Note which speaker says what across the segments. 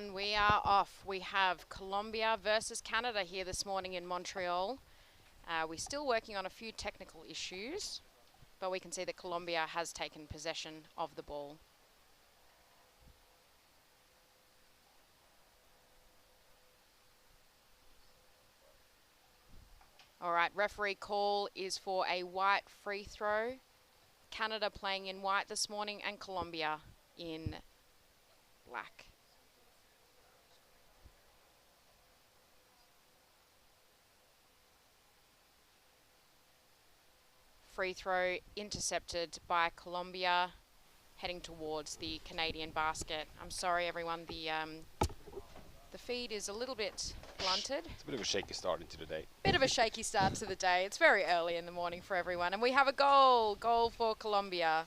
Speaker 1: And we are off. We have Colombia versus Canada here this morning in Montreal. We're still working on a few technical issues, but we can see that Colombia has taken possession of the ball. All right, referee call is for a white free throw. Canada playing in white this morning and Colombia in black. Free throw intercepted by Colombia, heading towards the Canadian basket. I'm sorry, everyone. The feed is a little bit blunted.
Speaker 2: It's a bit of a shaky start into the day.
Speaker 1: Bit of a shaky start to the day. It's very early in the morning for everyone, and we have a goal. Goal for Colombia.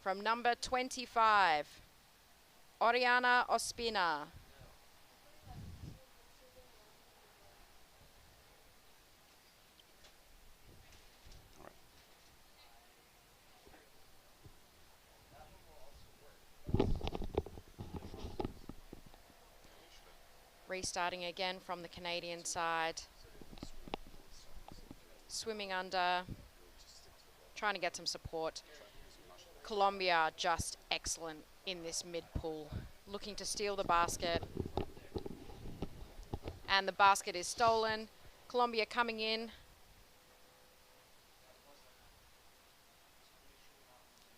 Speaker 1: From number 25, Oriana Ospina. Restarting again from the Canadian side. Swimming under, trying to get some support. Colombia just excellent in this mid-pool, looking to steal the basket. And the basket is stolen. Colombia coming in.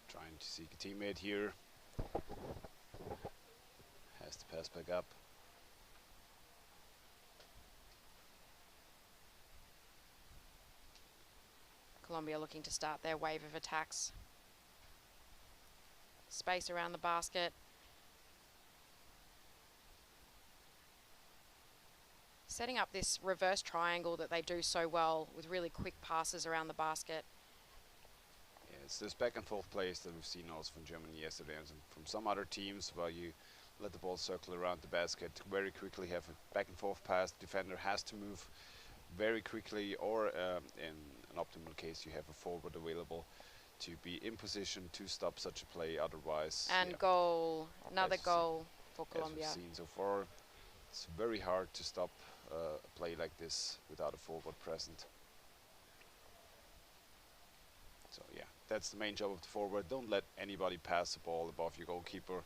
Speaker 2: Trying to seek a teammate here. Has to pass back up.
Speaker 1: Colombia looking to start their wave of attacks. Space around the basket. Setting up this reverse triangle that they do so well with really quick passes around the basket.
Speaker 2: Yeah, it's this back and forth plays that we've seen also from Germany yesterday and from some other teams where you let the ball circle around the basket very quickly, have a back and forth pass. Defender has to move very quickly, or in an optimal case you have a forward available to be in position to stop such a play. Otherwise,
Speaker 1: and
Speaker 2: yeah,
Speaker 1: goal, another goal for Colombia.
Speaker 2: As we've seen so far, it's very hard to stop a play like this without a forward present. So yeah, that's the main job of the forward. Don't let anybody pass the ball above your goalkeeper.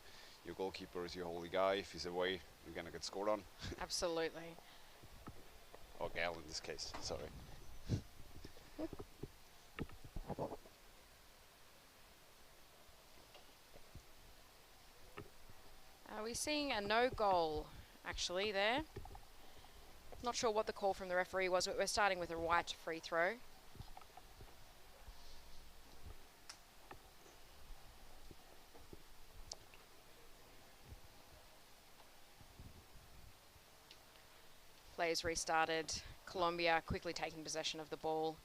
Speaker 2: Your goalkeeper is your holy guy. If he's away, you're gonna get scored on.
Speaker 1: Absolutely.
Speaker 2: Or gal in this case, sorry.
Speaker 1: Are we seeing a no goal actually there? Not sure what the call from the referee was, but we're starting with a white free throw. Players restarted. Colombia quickly taking possession of the ball.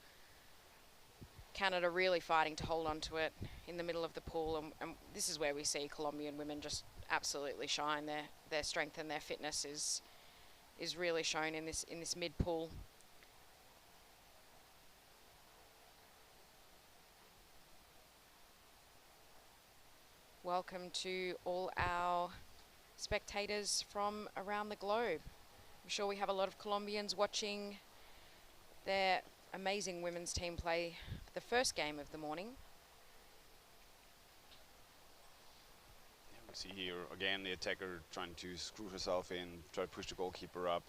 Speaker 1: Canada really fighting to hold on to it in the middle of the pool, and this is where we see Colombian women just absolutely shine. Their strength and their fitness is really shown in this mid pool. Welcome to all our spectators from around the globe. I'm sure we have a lot of Colombians watching their amazing women's team play the first game of the morning.
Speaker 2: We see here again the attacker trying to screw herself in, try to push the goalkeeper up.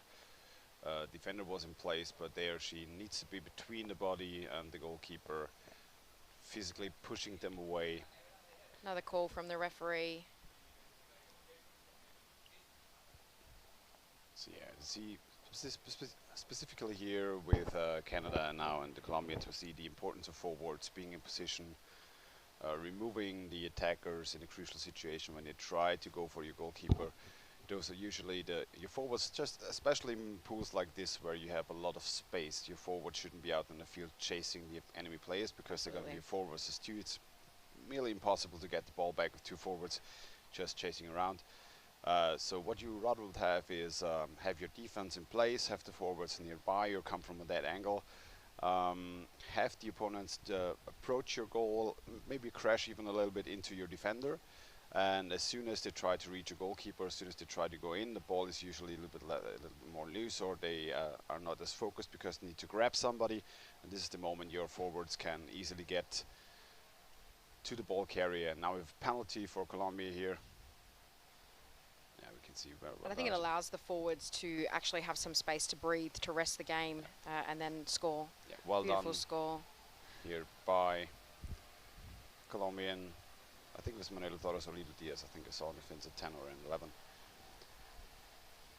Speaker 2: Defender was in place, but there she needs to be between the body and the goalkeeper, physically pushing them away.
Speaker 1: Another call from the referee.
Speaker 2: So yeah, see specifically here with Canada now and the Colombians, we see the importance of forwards being in position, removing the attackers in a crucial situation when they try to go for your goalkeeper. Those are usually your forwards, just especially in pools like this where you have a lot of space. Your forward shouldn't be out in the field chasing the enemy players because they're going to be forwards as two. It's nearly impossible to get the ball back with two forwards just chasing around. So what you rather would have is have your defense in place, have the forwards nearby or come from that angle, have the opponents approach your goal, maybe crash even a little bit into your defender. And as soon as they try to reach a goalkeeper, as soon as they try to go in, the ball is usually a little bit more loose, or they are not as focused because they need to grab somebody. And this is the moment your forwards can easily get to the ball carrier. And now we have a penalty for Colombia here. Yeah, we can see where
Speaker 1: But I think it allows the forwards to actually have some space to breathe, to rest the game, and then score.
Speaker 2: Yeah, well
Speaker 1: Beautiful
Speaker 2: done
Speaker 1: score.
Speaker 2: here by Colombian. I think it was Manuel Torres or Lido Diaz. I think I saw defense at 10 or 11.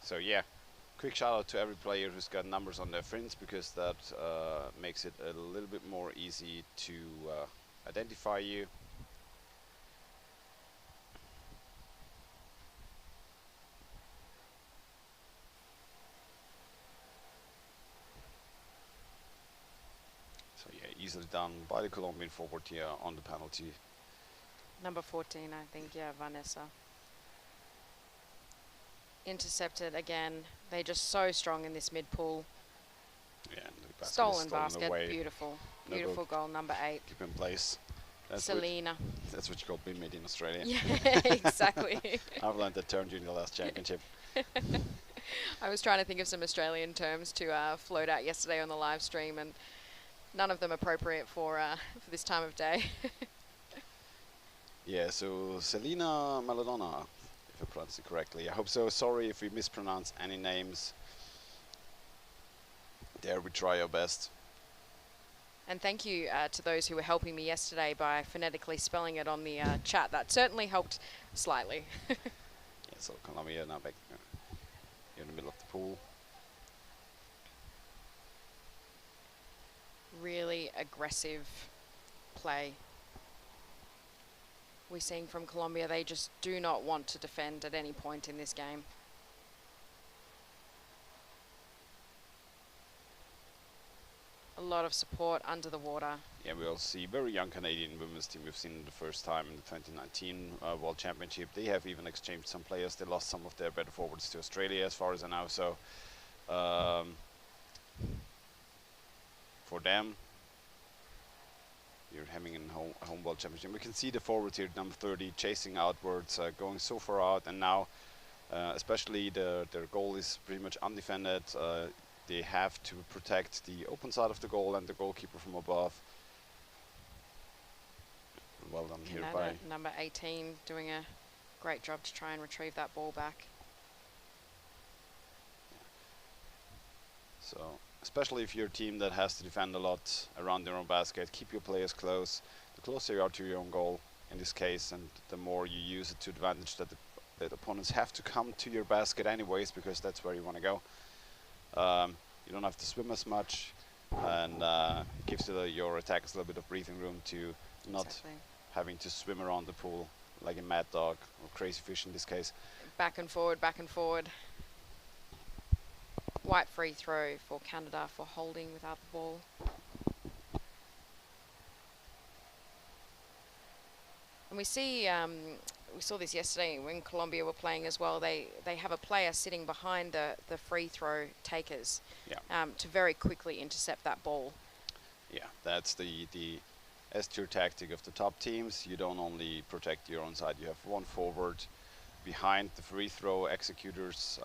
Speaker 2: So yeah, quick shout out to every player who's got numbers on their fringe, because that makes it a little bit more easy to identify you. So yeah, easily done by the Colombian forward here on the penalty.
Speaker 1: Number 14, I think, yeah, Vanessa. Intercepted again. They're just so strong in this mid-pool.
Speaker 2: Yeah, and the basket is
Speaker 1: Stolen
Speaker 2: stolen
Speaker 1: basket,
Speaker 2: away.
Speaker 1: beautiful.
Speaker 2: No
Speaker 1: Beautiful
Speaker 2: goal.
Speaker 1: goal, number 8.
Speaker 2: Keep in place.
Speaker 1: Selena.
Speaker 2: That's what you call being made in Australia.
Speaker 1: Yeah, exactly.
Speaker 2: I've learned that term during the last championship.
Speaker 1: I was trying to think of some Australian terms to float out yesterday on the live stream, and none of them appropriate for this time of day.
Speaker 2: Yeah, so Selena Maladona, if I pronounce it correctly. I hope so. Sorry if we mispronounce any names. There, we try our best.
Speaker 1: And thank you to those who were helping me yesterday by phonetically spelling it on the chat. That certainly helped slightly.
Speaker 2: Yeah, so Colombia now back here in the middle of the pool.
Speaker 1: Really aggressive play. We're seeing from Colombia, they just do not want to defend at any point in this game. A lot of support under the water.
Speaker 2: Yeah, we all see very young Canadian women's team we've seen the first time in the 2019 World Championship. They have even exchanged some players. They lost some of their better forwards to Australia, as far as I know. So for them, you're having a home World Championship. We can see the forwards here, number 30, chasing outwards, going so far out, and now especially their goal is pretty much undefended. They have to protect the open side of the goal and the goalkeeper from above. Well done here by
Speaker 1: number 18, doing a great job to try and retrieve that ball back.
Speaker 2: So, especially if you're a team that has to defend a lot around their own basket, keep your players close. The closer you are to your own goal, in this case, and the more you use it to advantage that the opponents have to come to your basket anyways, because that's where you want to go. You don't have to swim as much, and gives your attackers a little bit of breathing room to not having to swim around the pool like a mad dog or crazy fish in this case.
Speaker 1: Back and forward, back and forward. White free throw for Canada for holding without the ball. And we see, we saw this yesterday when Colombia were playing as well. They have a player sitting behind the free throw takers, to very quickly intercept that ball.
Speaker 2: Yeah, that's the S-tier tactic of the top teams. You don't only protect your own side. You have one forward behind the free throw executors,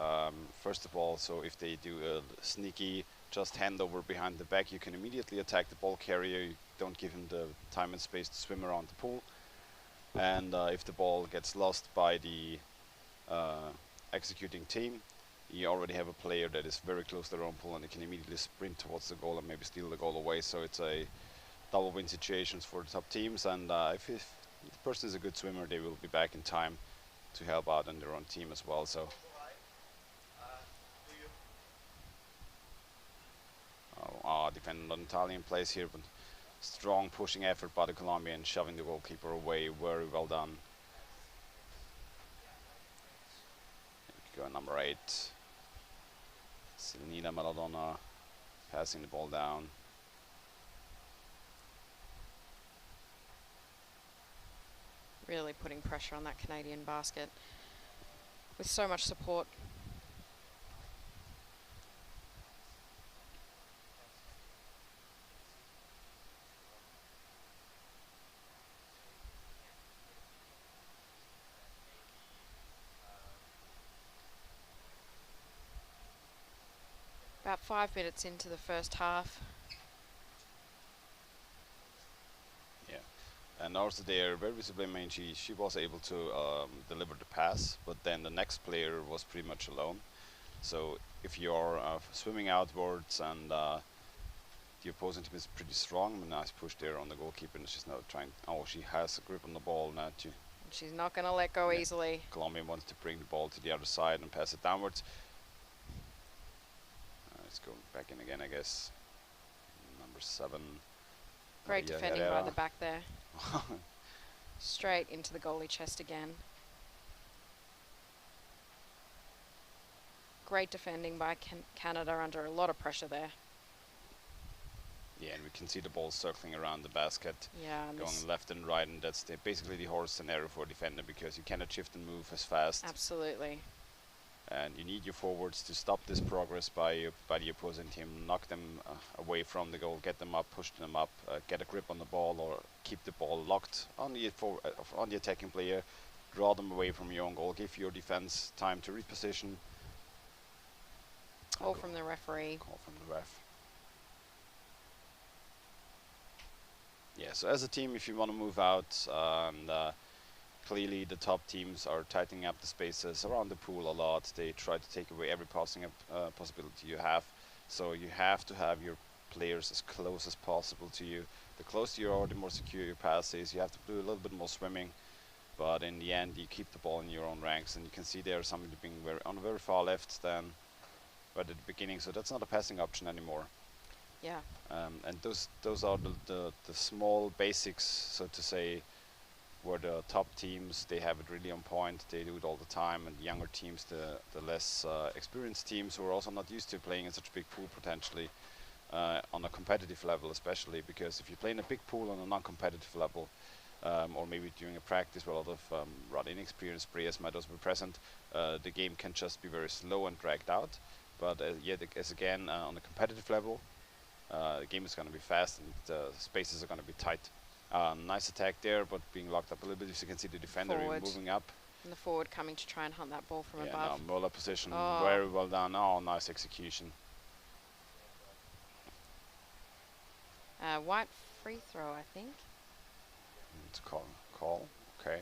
Speaker 2: first of all, so if they do a sneaky just handover behind the back, you can immediately attack the ball carrier. You don't give him the time and space to swim around the pool. And if the ball gets lost by the executing team, you already have a player that is very close to their own pool, and they can immediately sprint towards the goal and maybe steal the goal away. So it's a double win situations for the top teams, and if the person is a good swimmer, they will be back in time to help out on their own team as well. So defending on Italian plays here, but strong pushing effort by the Colombian, shoving the goalkeeper away. Very well done. Go number 8, Selena Maladona, passing the ball down.
Speaker 1: Really putting pressure on that Canadian basket with so much support. about 5 minutes into the first half.
Speaker 2: Yeah, and also there, very visibly, I mean, she was able to deliver the pass, but then the next player was pretty much alone. So if you're swimming outwards and the opposing team is pretty strong, a nice push there on the goalkeeper, and she's now trying. Oh, she has a grip on the ball now.
Speaker 1: She's not going to let go easily.
Speaker 2: Colombia wants to bring the ball to the other side and pass it downwards. It's going back in again, I guess. Number 7.
Speaker 1: Great defending by the back there. Straight into the goalie chest again. Great defending by Canada under a lot of pressure there.
Speaker 2: Yeah, and we can see the ball circling around the basket, going left and right, and that's basically the horror scenario for a defender, because you cannot shift and move as fast.
Speaker 1: Absolutely.
Speaker 2: And you need your forwards to stop this progress by the opposing team, knock them away from the goal, get them up, push them up, get a grip on the ball, or keep the ball locked on the attacking player, draw them away from your own goal, give your defense time to reposition.
Speaker 1: Call from the referee.
Speaker 2: Call from the ref. Yeah, so as a team, if you want to move out, and clearly the top teams are tightening up the spaces around the pool a lot. They try to take away every passing possibility you have. So you have to have your players as close as possible to you. The closer you are, the more secure your pass is. You have to do a little bit more swimming. But in the end, you keep the ball in your own ranks. And you can see there somebody being on the very far left than right at the beginning. So that's not a passing option anymore.
Speaker 1: Yeah.
Speaker 2: And those are the small basics, so to say, where the top teams, they have it really on point, they do it all the time, and the younger teams, the less experienced teams, who are also not used to playing in such a big pool potentially, on a competitive level especially, because if you play in a big pool on a non-competitive level, or maybe during a practice where a lot of rather inexperienced players might also be present, the game can just be very slow and dragged out. But yet, as again, on a competitive level, the game is going to be fast and the spaces are going to be tight. Nice attack there, but being locked up a little bit. As you can see, the defender moving up.
Speaker 1: And the forward coming to try and hunt that ball from above.
Speaker 2: Yeah, Muller position, very well done. Oh, nice execution.
Speaker 1: White free throw, I think.
Speaker 2: It's call. Okay.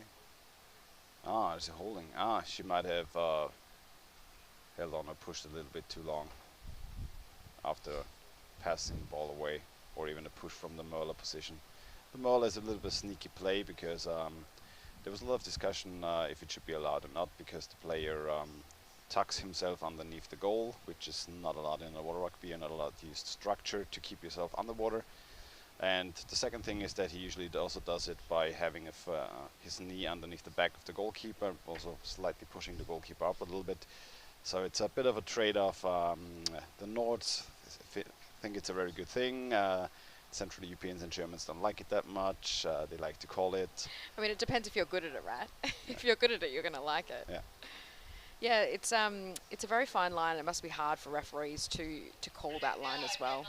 Speaker 2: There's a holding. She might have held on or pushed a little bit too long after passing the ball away, or even a push from the Muller position. The Muller is a little bit sneaky play, because there was a lot of discussion if it should be allowed or not, because the player tucks himself underneath the goal, which is not allowed in a water rugby. You're not allowed to use structure to keep yourself underwater. And the second thing is that he usually also does it by having his knee underneath the back of the goalkeeper, also slightly pushing the goalkeeper up a little bit. So it's a bit of a trade-off. The Nords think it's a very good thing. Central Europeans and Germans don't like it that much. They like to call it.
Speaker 1: I mean, it depends if you're good at it, right? If you're good at it, you're going to like it.
Speaker 2: Yeah.
Speaker 1: Yeah, it's a very fine line. It must be hard for referees to call that line as well.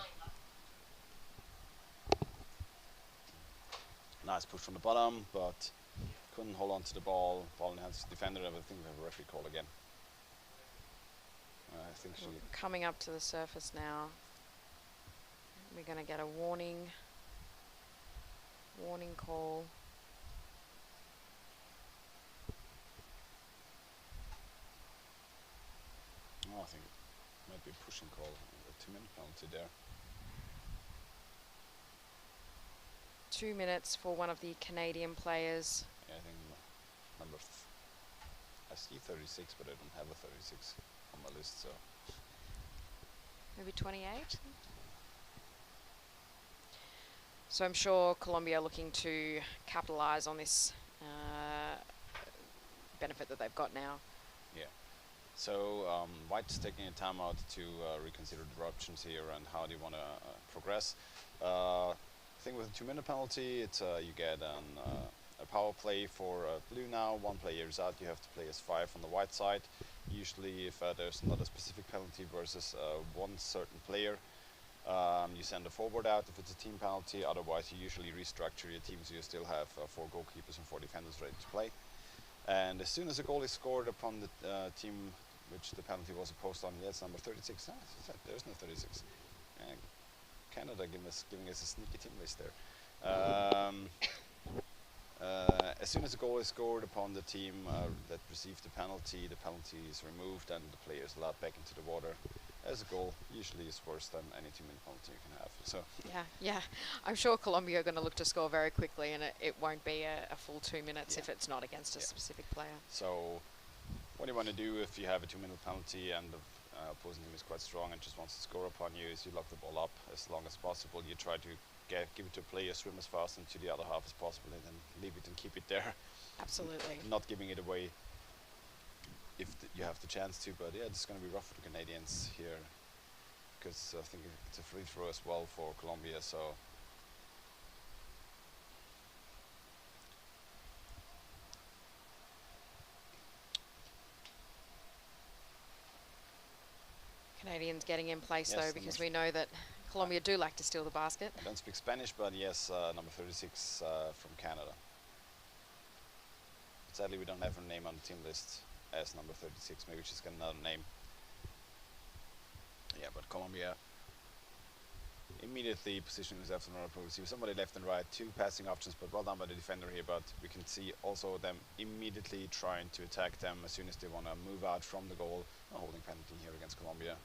Speaker 2: Nice push from the bottom, but couldn't hold on to the ball. Ball in hands of the defender. I think we have a referee call again. I think she...
Speaker 1: Coming up to the surface now. We're going to get a warning call.
Speaker 2: I think it might be a pushing call. A 2-minute penalty there.
Speaker 1: 2 minutes for one of the Canadian players.
Speaker 2: Yeah, I think number... I see 36, but I don't have a 36 on my list, so...
Speaker 1: Maybe 28? So I'm sure Colombia are looking to capitalise on this benefit that they've got now.
Speaker 2: Yeah. So White's taking a timeout to reconsider the options here and how they want to progress. I think with a 2-minute penalty, it's you get a power play for blue now. One player is out. You have to play as 5 on the white side. Usually, if there's not a specific penalty versus one certain player, you send a forward out if it's a team penalty. Otherwise, you usually restructure your team so you still have 4 goalkeepers and 4 defenders ready to play. And as soon as a goal is scored upon the team which the penalty was opposed on. Yes, number 36. There's no 36. Canada giving us a sneaky team list there. As soon as a goal is scored upon the team that received the penalty is removed and the player is allowed back into the water. As a goal usually is worse than any 2-minute penalty you can have. So
Speaker 1: yeah, I'm sure Colombia are going to look to score very quickly, and it won't be a full 2 minutes if it's not against a specific player.
Speaker 2: So what you want to do if you have a 2-minute penalty and the opposing team is quite strong and just wants to score upon you is you lock the ball up as long as possible. You try to give it to a player, swim as fast into the other half as possible, and then leave it and keep it there.
Speaker 1: Absolutely.
Speaker 2: Not giving it away if you have the chance to, but yeah, it's going to be rough for the Canadians here because I think it's a free throw as well for Colombia. So
Speaker 1: Canadians getting in place though, because we know that Colombia do like to steal the basket.
Speaker 2: I don't speak Spanish, but yes, number 36 from Canada. Sadly, we don't have her name on the team list as number 36. Maybe she's got another name. Yeah, but Colombia immediately positioning themselves in our approach. Somebody left and right, 2 passing options, but well done by the defender here. But we can see also them immediately trying to attack them as soon as they want to move out from the goal. A holding penalty here against Colombia.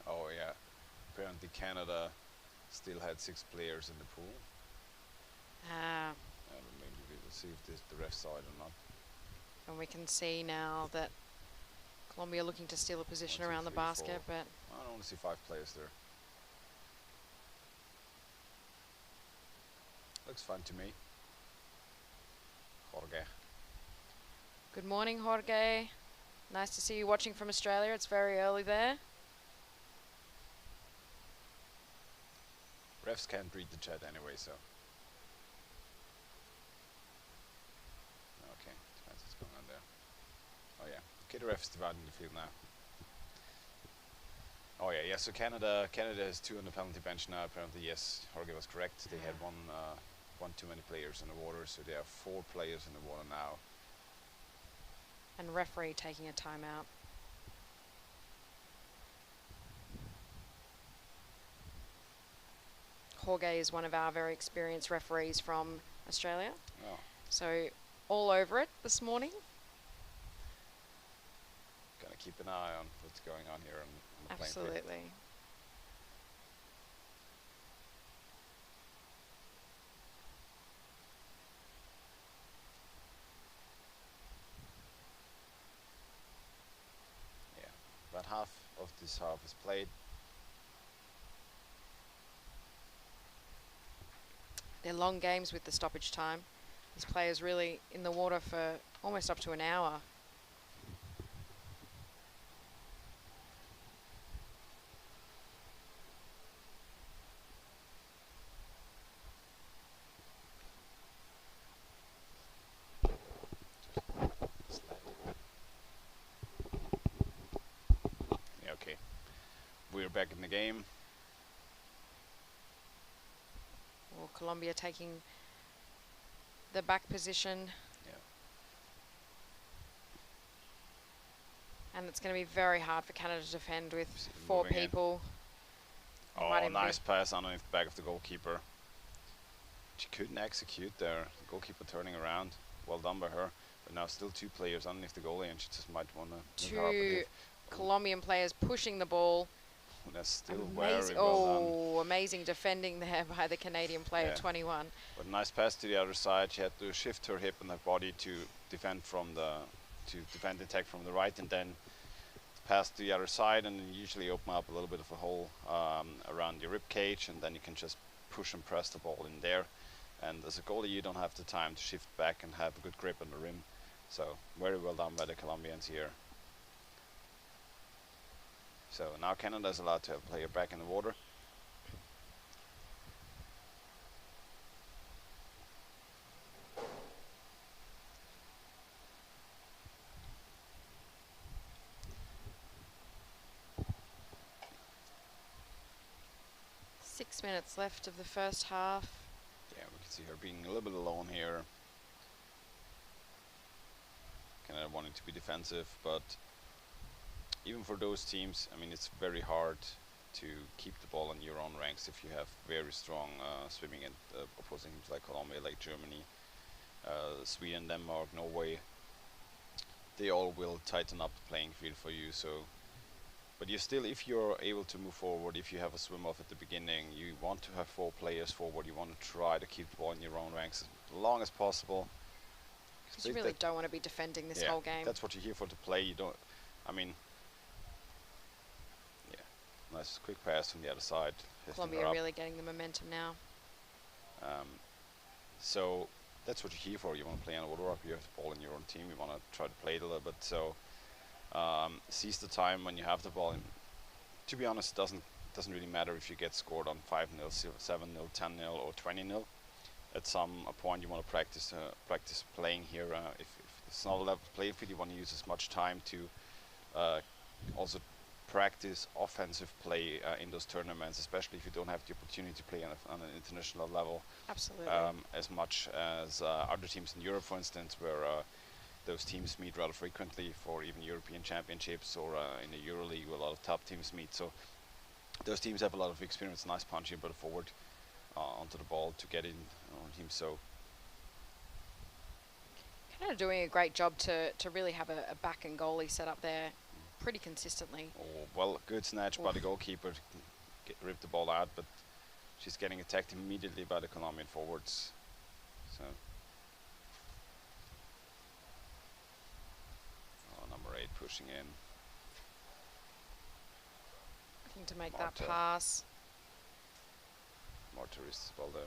Speaker 2: Oh yeah, apparently Canada still had 6 players in the pool. Maybe we will see if the ref saw it or not.
Speaker 1: And we can see now that Colombia looking to steal a position
Speaker 2: 1, 2,
Speaker 1: around
Speaker 2: 3,
Speaker 1: the basket,
Speaker 2: 4.
Speaker 1: but
Speaker 2: I don't want to see 5 players there. Looks fun to me. Jorge.
Speaker 1: good morning, Jorge. Nice to see you watching from Australia. It's very early there.
Speaker 2: Refs can't read the chat anyway, so. Okay, depends what's going on there. Oh yeah, okay, the refs dividing the field now. Oh yeah, so Canada has 2 on the penalty bench now. Apparently, yes, Jorge was correct. They had one too many players in the water, so they have 4 players in the water now.
Speaker 1: And referee taking a timeout. Jorge is one of our very experienced referees from Australia.
Speaker 2: Oh.
Speaker 1: So all over it this morning.
Speaker 2: Gonna keep an eye on what's going on here on the playing field.
Speaker 1: Absolutely.
Speaker 2: Yeah, about half of this half is played.
Speaker 1: They're long games with the stoppage time. These players really in the water for almost up to an hour.
Speaker 2: Yeah, okay. We're back in the game.
Speaker 1: Well, Colombia taking the back position.
Speaker 2: Yeah.
Speaker 1: And it's going to be very hard for Canada to defend with 4 people.
Speaker 2: Oh, nice pass underneath the back of the goalkeeper. She couldn't execute there. The goalkeeper turning around. Well done by her. But now still 2 players underneath the goalie, and she just might want to
Speaker 1: 2 Colombian players pushing the ball.
Speaker 2: That's still very well done.
Speaker 1: Amazing defending there by the Canadian player, 21.
Speaker 2: But nice pass to the other side. She had to shift her hip and her body to defend the attack from the right, and then pass to the other side, and usually open up a little bit of a hole around your rib cage, and then you can just push and press the ball in there. And as a goalie, you don't have the time to shift back and have a good grip on the rim. So very well done by the Colombians here. So now Canada is allowed to have a player back in the water.
Speaker 1: Six minutes left of the first half.
Speaker 2: Yeah, we can see her being a little bit alone here. Canada wanting to be defensive, but even for those teams, I mean, it's very hard to keep the ball in your own ranks if you have very strong swimming and opposing teams like Colombia, like Germany, Sweden, Denmark, Norway. They all will tighten up the playing field for you. So, but you still, if you're able to move forward, if you have a swim off at the beginning, you want to have 4 players forward. You want to try to keep the ball in your own ranks as long as possible.
Speaker 1: Because you really don't want to be defending this
Speaker 2: yeah,
Speaker 1: whole game.
Speaker 2: That's what you're here for, to play. You don't. I mean, nice quick pass from the other side.
Speaker 1: Colombia really getting the momentum now.
Speaker 2: So that's what you're here for. You want to play on order up. You have the ball in your own team. You want to try to play it a little bit. So seize the time when you have the ball. And to be honest, it doesn't really matter if you get scored on 5-0, 7-0, 10-0, or 20-0. At some point, you want to practice playing here. If it's not a level playing field, you want to use as much time to also practice offensive play in those tournaments, especially if you don't have the opportunity to play on an international level.
Speaker 1: Absolutely.
Speaker 2: As much as other teams in Europe, for instance, where those teams meet rather frequently for even European championships, or in the EuroLeague where a lot of top teams meet. So those teams have a lot of experience, nice punching but forward onto the ball to get in on team. So
Speaker 1: Canada doing a great job to really have a back and goalie set up there pretty consistently.
Speaker 2: Oh, well, good snatch by the goalkeeper to rip the ball out, but she's getting attacked immediately by the Colombian forwards. So, number 8 pushing in.
Speaker 1: Looking to make
Speaker 2: Marta.
Speaker 1: that pass.
Speaker 2: More tourists as well there.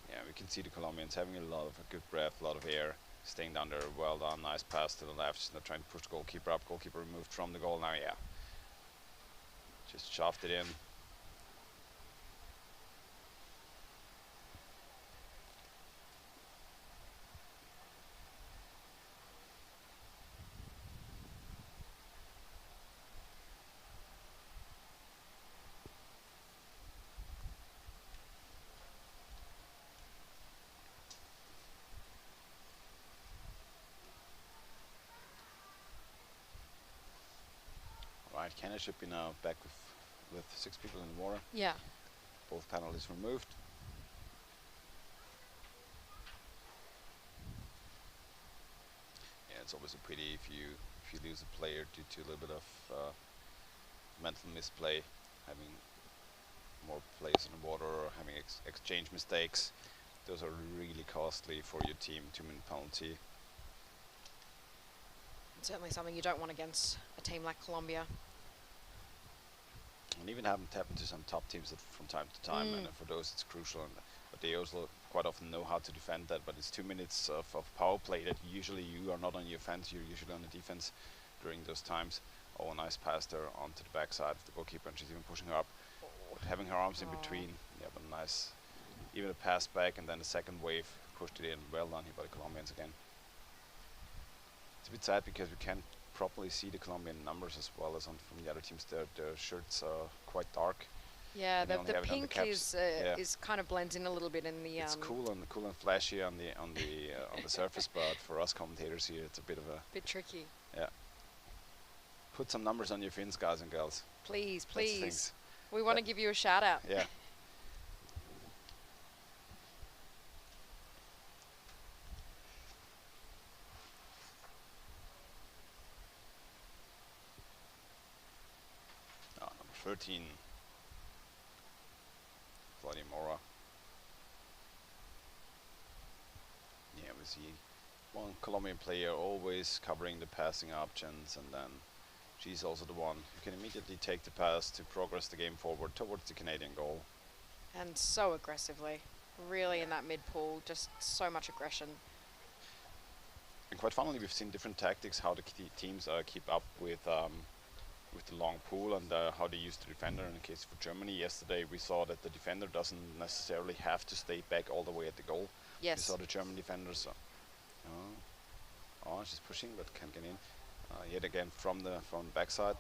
Speaker 2: Yeah, we can see the Colombians having a lot of a good breath, a lot of air, staying down there. Well done, nice pass to the left. She's not trying to push the goalkeeper up. Goalkeeper removed from the goal now. Yeah, just shoved it in. Right, Canada should be now back with 6 people in the water.
Speaker 1: Yeah.
Speaker 2: Both penalties removed. Yeah, it's always a pity if you lose a player due to a little bit of mental misplay, having more plays in the water or having exchange mistakes. Those are really costly for your team. 2-minute penalty.
Speaker 1: It's certainly something you don't want against a team like Colombia.
Speaker 2: And even having tapped into some top teams from time to time, and for those it's crucial. But they also quite often know how to defend that. But it's 2 minutes of power play that usually you are not on the offense, you're usually on the defense during those times. Oh, a nice pass there onto the backside of the goalkeeper, and she's even pushing her up, having her arms in between. Yeah, but nice. Even a pass back, and then the second wave pushed it in. Well done here by the Colombians again. It's a bit sad because we can't properly see the Colombian numbers as well as from the other teams. Their shirts are quite dark.
Speaker 1: Yeah, the pink
Speaker 2: yeah.
Speaker 1: is kind of blends in a little bit in the.
Speaker 2: It's cool and flashy on the surface, but for us commentators here, it's a bit of a
Speaker 1: bit tricky.
Speaker 2: Yeah. Put some numbers on your fins, guys and girls.
Speaker 1: Please, please. We want to give you a shout out.
Speaker 2: Yeah. Number 13. Mora. Yeah, we see one Colombian player always covering the passing options, and then she's also the one who can immediately take the pass to progress the game forward towards the Canadian goal.
Speaker 1: And so aggressively, really in that mid pool, just so much aggression.
Speaker 2: And quite funnily, we've seen different tactics how the teams keep up with the long pool and how they use the defender. In the case for Germany yesterday, we saw that the defender doesn't necessarily have to stay back all the way at the goal. We
Speaker 1: Yes.
Speaker 2: saw the German defenders. Oh, she's pushing, but can't get in. Yet again from the backside,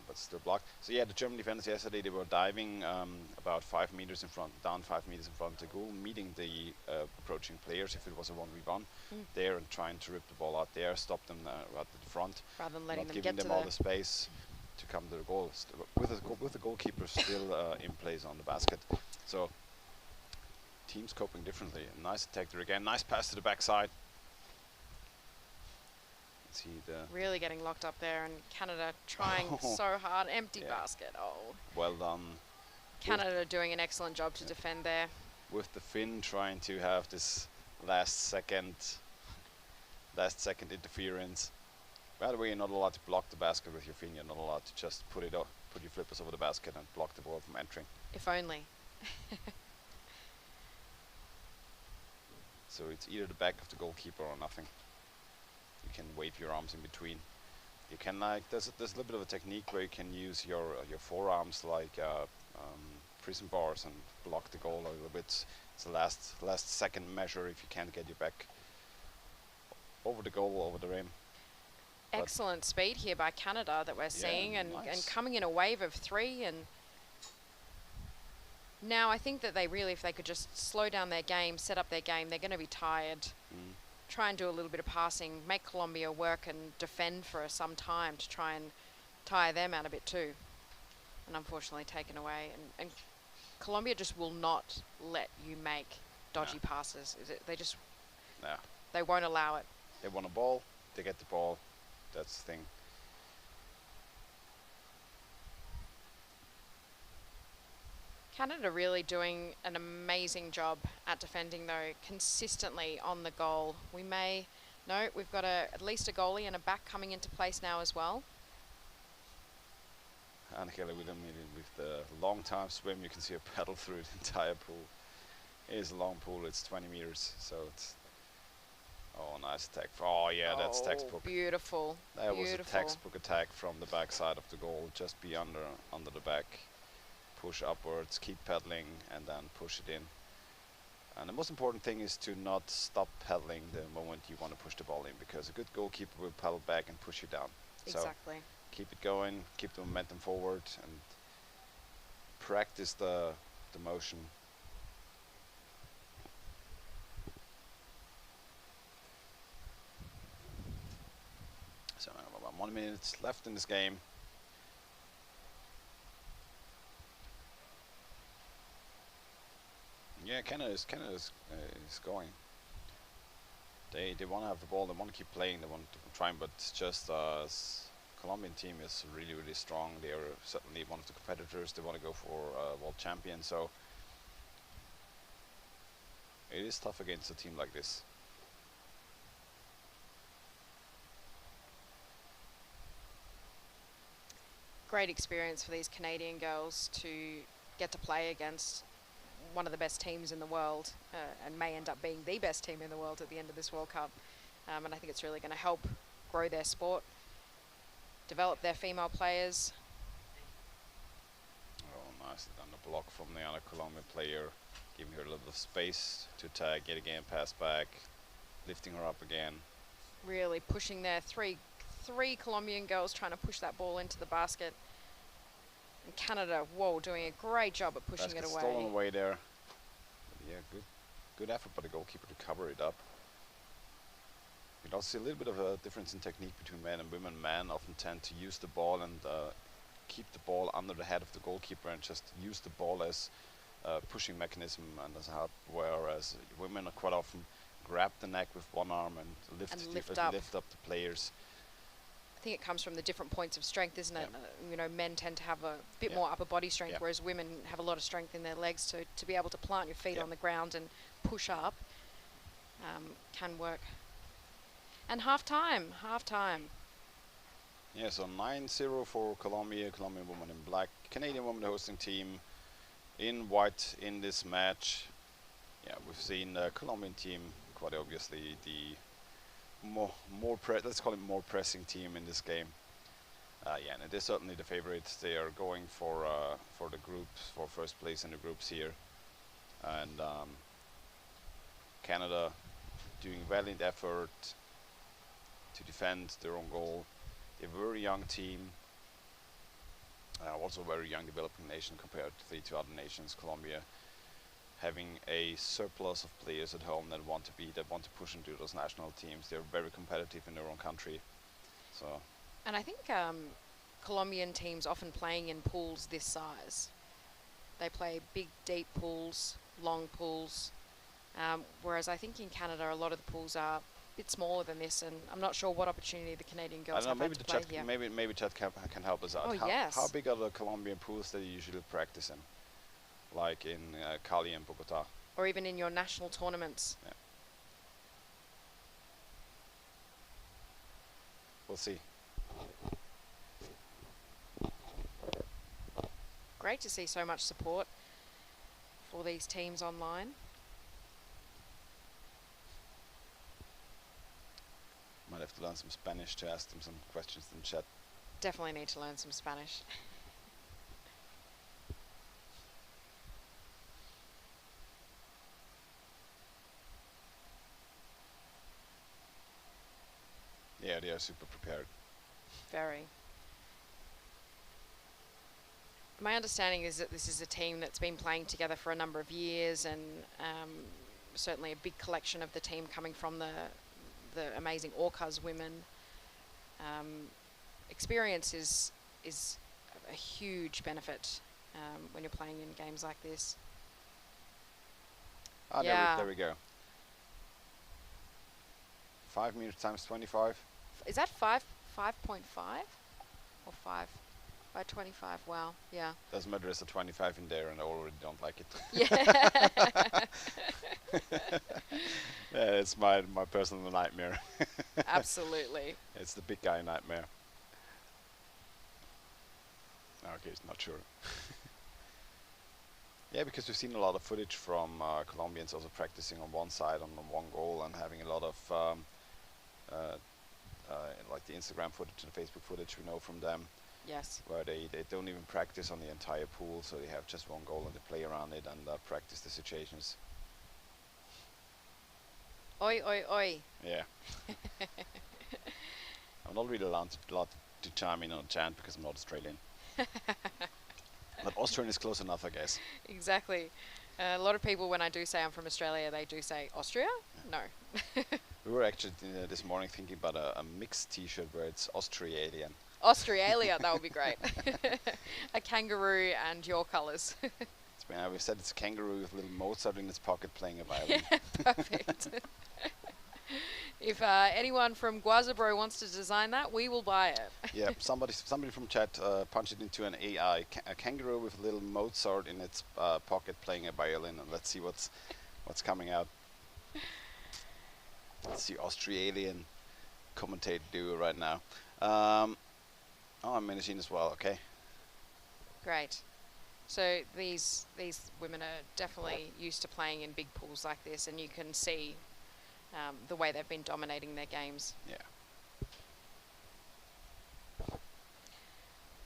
Speaker 2: but still blocked. So yeah, the German defenders yesterday, they were diving about 5 meters in front, down 5 meters in front of the goal, meeting the approaching players if it was a 1v1 there, and trying to rip the ball out there, stop them right at the front,
Speaker 1: Rather than letting
Speaker 2: not
Speaker 1: them
Speaker 2: giving
Speaker 1: get
Speaker 2: them
Speaker 1: to
Speaker 2: all the space to come to the goal, with the goalkeeper still in place on the basket. So teams coping differently. Nice attack there again. Nice pass to the backside. See the
Speaker 1: really getting locked up there, and Canada trying so hard. Empty basket. Oh.
Speaker 2: Well done.
Speaker 1: Canada doing an excellent job to defend there.
Speaker 2: With the Finn trying to have this last second interference. By the way, you're not allowed to block the basket with your Finn. You're not allowed to just put your flippers over the basket and block the ball from entering.
Speaker 1: If only.
Speaker 2: So it's either the back of the goalkeeper or nothing. You can wave your arms in between. You can there's a little bit of a technique where you can use your forearms like prison bars and block the goal a little bit. It's the last second measure if you can't get your back over the goal, over the rim.
Speaker 1: Excellent speed here by Canada that we're seeing, and coming in a wave of 3. And now I think that they really, if they could just slow down their game, set up their game, they're going to be tired. Try and do a little bit of passing, make Colombia work and defend for some time to try and tire them out a bit too. And unfortunately taken away. And Colombia just will not let you make dodgy passes. They just, they won't allow it.
Speaker 2: They want a ball, they get the ball. That's the thing.
Speaker 1: Canada really doing an amazing job at defending, though, consistently on the goal. We've got at least a goalie and a back coming into place now as well.
Speaker 2: Angela with the long time swim, you can see her paddle through the entire pool. It is a long pool, it's 20 meters, so it's... Oh, nice attack. Oh, yeah, that's textbook.
Speaker 1: Beautiful.
Speaker 2: That was a textbook attack from the backside of the goal. Just be under the back. Push upwards, keep pedaling, and then push it in. And the most important thing is to not stop pedaling the moment you want to push the ball in, because a good goalkeeper will pedal back and push you down.
Speaker 1: Exactly.
Speaker 2: So keep it going, keep the momentum forward, and practice the motion. So about 1 minute left in this game. Yeah, Canada is going. They want to have the ball. They want to keep playing. They want to try, but it's just Colombian team is really strong. They are certainly one of the competitors. They want to go for world champion. So it is tough against a team like this.
Speaker 1: Great experience for these Canadian girls to get to play against one of the best teams in the world, and may end up being the best team in the world at the end of this World Cup. And I think it's really going to help grow their sport, develop their female players.
Speaker 2: Oh, nicely done. The block from the other Colombian player, giving her a little bit of space to tag, yet again, pass back, lifting her up again.
Speaker 1: Really pushing their three Colombian girls trying to push that ball into the basket. And Canada, doing a great job at pushing it away.
Speaker 2: Stolen away there. But yeah, good effort by the goalkeeper to cover it up. You can also see a little bit of a difference in technique between men and women. Men often tend to use the ball and keep the ball under the head of the goalkeeper and just use the ball as a pushing mechanism and as a help, whereas women are quite often grab the neck with one arm and lift up the players.
Speaker 1: I think it comes from the different points of strength, isn't it? Men tend to have a bit more upper body strength, whereas women have a lot of strength in their legs to be able to plant your feet on the ground and push up. Can work. And half-time.
Speaker 2: Yeah, so 9-0 for Colombia. Colombian woman in black. Canadian woman, the hosting team, in white in this match. Yeah, we've seen the Colombian team, quite obviously let's call it more pressing team in this game. Yeah, and they're certainly the favorites. They are going for the groups, for first place in the groups here, and Canada doing valiant effort to defend their own goal. A very young team, also a very young developing nation compared to the two other nations. Colombia having a surplus of players at home that want to push into those national teams. They're very competitive in their own country. So.
Speaker 1: And I think Colombian teams often playing in pools this size. They play big, deep pools, long pools. Whereas I think in Canada, a lot of the pools are a bit smaller than this, and I'm not sure what opportunity the Canadian girls have had to play here.
Speaker 2: Maybe Chad can help us out.
Speaker 1: Oh, yes.
Speaker 2: How big are the Colombian pools that you usually practice in? Like in Cali and Bogota?
Speaker 1: Or even in your national tournaments?
Speaker 2: Yeah. We'll see.
Speaker 1: Great to see so much support for these teams online.
Speaker 2: Might have to learn some Spanish to ask them some questions in chat.
Speaker 1: Definitely need to learn some Spanish.
Speaker 2: Yeah, they are super prepared.
Speaker 1: Very. My understanding is that this is a team that's been playing together for a number of years, and certainly a big collection of the team coming from the amazing Orcas women. Experience is a huge benefit when you're playing in games like this.
Speaker 2: Ah,
Speaker 1: yeah.
Speaker 2: there we go. 5 meters times 25.
Speaker 1: Is that 5.5 or 5 by 25? Wow, yeah.
Speaker 2: Doesn't matter, there's a 25 in there and I already don't like it.
Speaker 1: Yeah.
Speaker 2: Yeah, it's my personal nightmare.
Speaker 1: Absolutely.
Speaker 2: It's the big guy nightmare. Okay, it's not sure. Yeah, because we've seen a lot of footage from Colombians also practicing on one side on one goal and having a lot of like the Instagram footage and Facebook footage we know from them.
Speaker 1: Yes.
Speaker 2: Where they don't even practice on the entire pool, so they have just one goal and they play around it and practice the situations.
Speaker 1: Oi, oi, oi.
Speaker 2: Yeah. I'm not really allowed to chime in on a chant because I'm not Australian. But Austrian is close enough, I guess.
Speaker 1: Exactly. A lot of people, when I do say I'm from Australia, they do say, Austria? No.
Speaker 2: We were actually this morning thinking about a mixed t-shirt where it's Australian.
Speaker 1: Australia, that would be great. A kangaroo and your colours.
Speaker 2: We said it's a kangaroo with a little Mozart in its pocket playing a violin.
Speaker 1: Yeah, perfect. If anyone from Guazabro wants to design that, we will buy it.
Speaker 2: Yeah, somebody from chat punched it into an AI. A kangaroo with a little Mozart in its pocket playing a violin, and let's see what's coming out. Let's see Australian commentator duo right now. Oh, I'm managing as well. Okay.
Speaker 1: Great. So these women are definitely used to playing in big pools like this, and you can see the way they've been dominating their games.
Speaker 2: Yeah.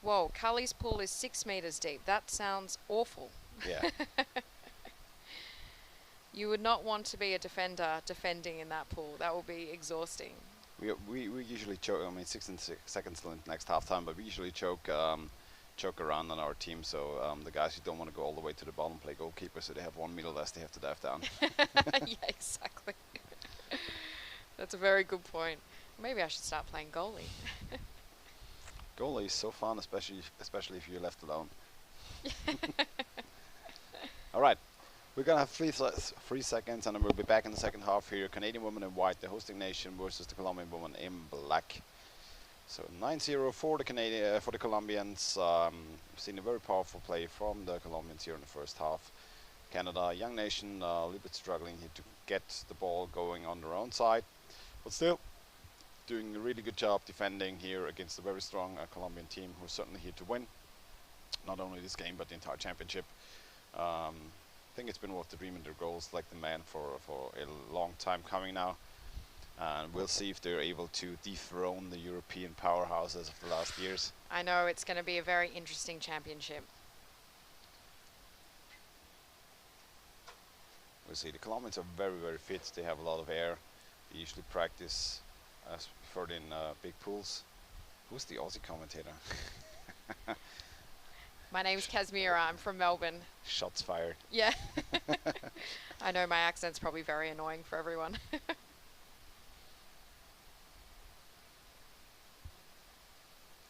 Speaker 1: Whoa, Carly's pool is 6 meters deep. That sounds awful.
Speaker 2: Yeah.
Speaker 1: You would not want to be a defender defending in that pool. That will be exhausting.
Speaker 2: We usually choke. I mean, 16 seconds till the next half time, but we usually choke around on our team. So the guys who don't want to go all the way to the bottom play goalkeeper, so they have 1 meter less. They have to dive down.
Speaker 1: Yeah, exactly. That's a very good point. Maybe I should start playing goalie.
Speaker 2: Goalie is so fun, especially if you're left alone. All right. We're going to have 3 seconds, and then we'll be back in the second half here. Canadian women in white, the hosting nation, versus the Colombian women in black. So 9-0 for the Colombians. We've seen a very powerful play from the Colombians here in the first half. Canada, young nation, a little bit struggling here to get the ball going on their own side. But still, doing a really good job defending here against a very strong Colombian team who are certainly here to win. Not only this game, but the entire championship. I think it's been worth the dream in their goals like the men for a long time coming now. And we'll see if they're able to dethrone the European powerhouses of the last years.
Speaker 1: I know it's going to be a very interesting championship.
Speaker 2: We'll see. The Colombians are very, very fit. They have a lot of air. They usually practice for in big pools. Who's the Aussie commentator?
Speaker 1: My name's Kazmira. I'm from Melbourne.
Speaker 2: Shots fired.
Speaker 1: Yeah. I know my accent's probably very annoying for everyone.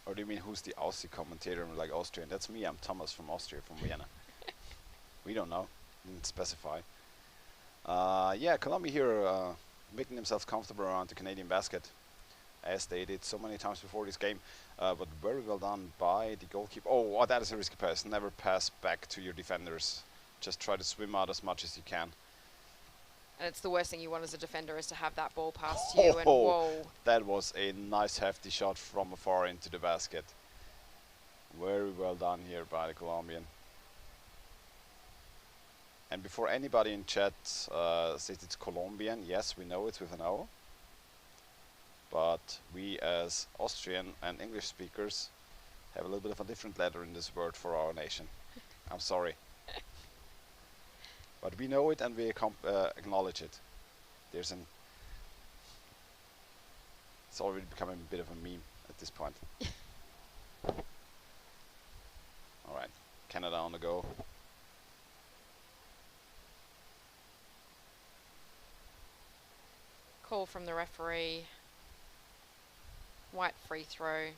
Speaker 2: Or do you mean who's the Aussie commentator, like Austrian? That's me. I'm Thomas from Austria, from Vienna. We don't know. Didn't specify. Yeah, Colombia here making themselves comfortable around the Canadian basket, as they did so many times before this game. But very well done by the goalkeeper. Oh, that is a risky pass. Never pass back to your defenders. Just try to swim out as much as you can.
Speaker 1: And it's the worst thing you want as a defender is to have that ball past you and whoa.
Speaker 2: That was a nice hefty shot from afar into the basket. Very well done here by the Colombian. And before anybody in chat says it's Colombian, yes, we know it's with an O. But we as Austrian and English speakers have a little bit of a different letter in this word for our nation. I'm sorry. But we know it and we acknowledge it. It's already becoming a bit of a meme at this point. Alright, Canada on the go.
Speaker 1: Call from the referee. White free throw.